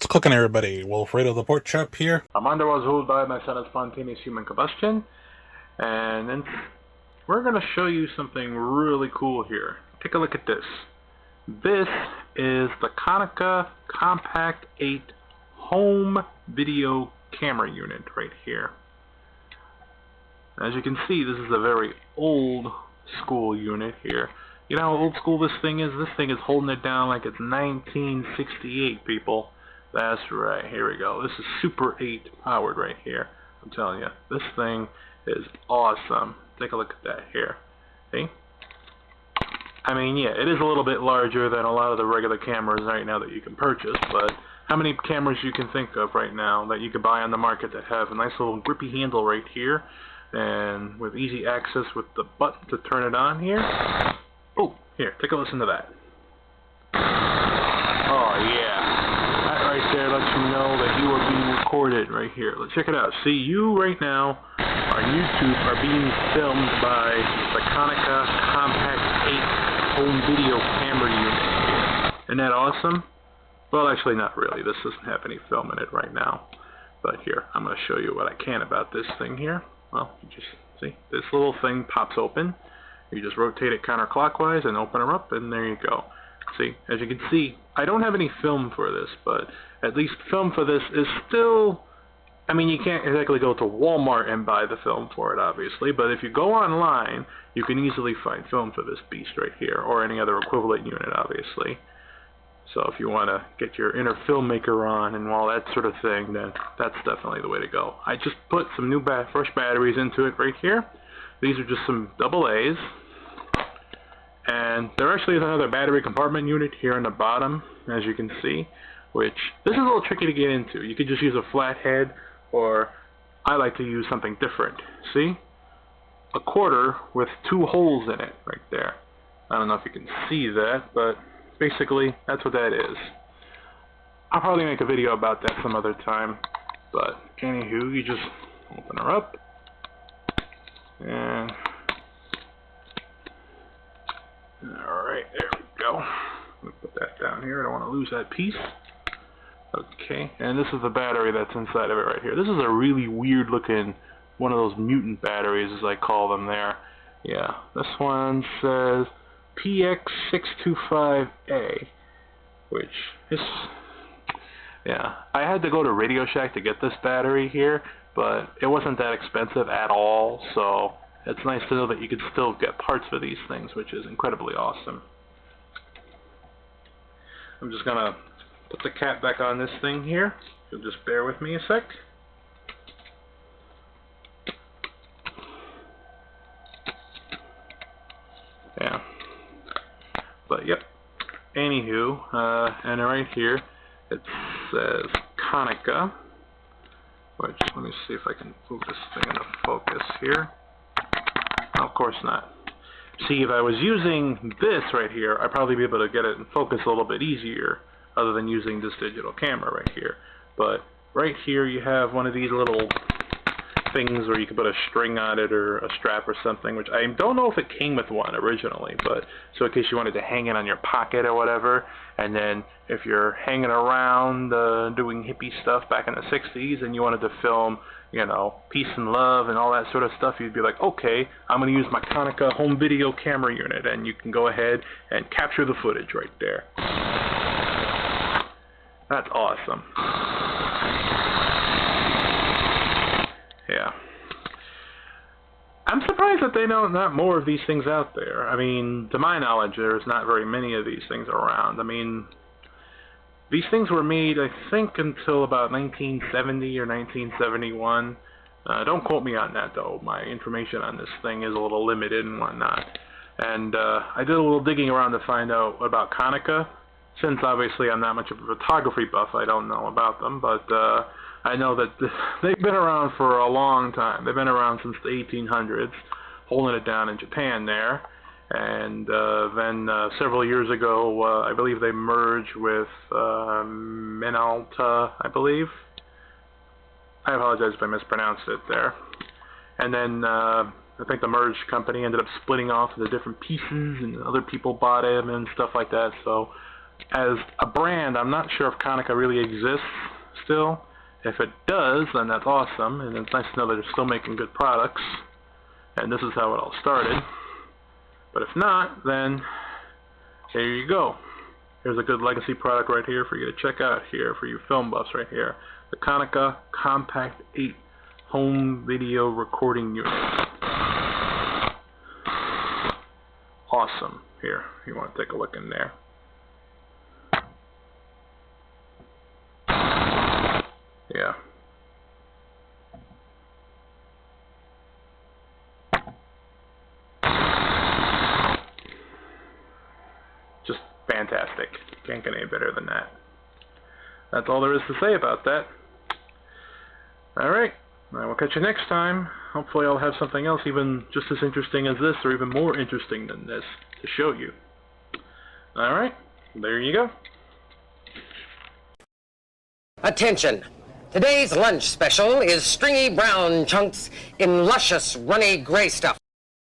What's cooking, everybody? Wilfredo The Porkchop here. Armando was ruled by my son of spontaneous human combustion, and then we're going to show you something really cool here. Take a look at this. This is the Konica Compact 8 home video camera unit right here. As you can see, this is a very old school unit here. You know how old school this thing is? This thing is holding it down like it's 1968, people. That's right, here we go. This is Super 8 powered right here. I'm telling you, this thing is awesome. Take a look at that here. See? I mean, yeah, it is a little bit larger than a lot of the regular cameras right now that you can purchase, but how many cameras you can think of right now that you can buy on the market that have a nice little grippy handle right here, and with easy access with the button to turn it on here? Oh, here, take a listen to that. Oh, yeah. That right there lets you know that you are being recorded right here. Let's check it out. See, you right now on YouTube are being filmed by the Konica Compact 8 home video camera unit. Isn't that awesome? Well, actually not really. This doesn't have any film in it right now. But here, I'm going to show you what I can about this thing here. Well, you just see, this little thing pops open. You just rotate it counterclockwise and open her up, and there you go. See, as you can see, I don't have any film for this, but at least film for this is still, I mean, you can't exactly go to Walmart and buy the film for it, obviously, but if you go online, you can easily find film for this beast right here, or any other equivalent unit, obviously. So if you want to get your inner filmmaker on and all that sort of thing, then that's definitely the way to go. I just put some new fresh batteries into it right here. These are just some AA's. And there actually is another battery compartment unit here on the bottom, as you can see, which this is a little tricky to get into. You could just use a flat head, or I like to use something different. See? A quarter with two holes in it right there. I don't know if you can see that, but basically that's what that is. I'll probably make a video about that some other time, but anywho, you just open her up, and alright, there we go. Let me put that down here. I don't want to lose that piece. Okay, and this is the battery that's inside of it right here. This is a really weird looking, one of those mutant batteries as I call them there. Yeah, this one says PX625A, which is, yeah, I had to go to Radio Shack to get this battery here, but it wasn't that expensive at all, so it's nice to know that you can still get parts for these things, which is incredibly awesome. I'm just going to put the cap back on this thing here. You'll just bear with me a sec. Yeah. But, yep. Anywho, and right here, it says Konica, which, let me see if I can move this thing into focus here. Of course not. See, if I was using this right here, I'd probably be able to get it in focus a little bit easier, other than using this digital camera right here. But right here you have one of these little things where you can put a string on it or a strap or something, which I don't know if it came with one originally, but so in case you wanted to hang it on your pocket or whatever, and then if you're hanging around doing hippie stuff back in the 60s and you wanted to film, you know, peace and love and all that sort of stuff, you'd be like, okay, I'm going to use my Konica home video camera unit, and you can go ahead and capture the footage right there. That's awesome. Yeah. I'm surprised that they don't have more of these things out there. I mean, to my knowledge, there's not very many of these things around. I mean, these things were made, I think, until about 1970 or 1971. Don't quote me on that, though. My information on this thing is a little limited and whatnot. And I did a little digging around to find out about Konica. Since, obviously, I'm not much of a photography buff, I don't know about them, but I know that they've been around for a long time. They've been around since the 1800s, holding it down in Japan there. And then several years ago, I believe they merged with Minolta, I believe. I apologize if I mispronounced it there. And then I think the merged company ended up splitting off into different pieces, and other people bought it and stuff like that. So as a brand, I'm not sure if Konica really exists still. If it does, then that's awesome, and it's nice to know that they're still making good products. And this is how it all started. But if not, then there you go. Here's a good legacy product right here for you to check out here for you film buffs right here. The Konica Compact 8 home video recording unit. Awesome. Here, you want to take a look in there. Yeah. Just fantastic. Can't get any better than that. That's all there is to say about that. Alright, I will catch you next time. Hopefully I'll have something else even just as interesting as this, or even more interesting than this, to show you. Alright, there you go. Attention! Today's lunch special is stringy brown chunks in luscious runny gray stuff.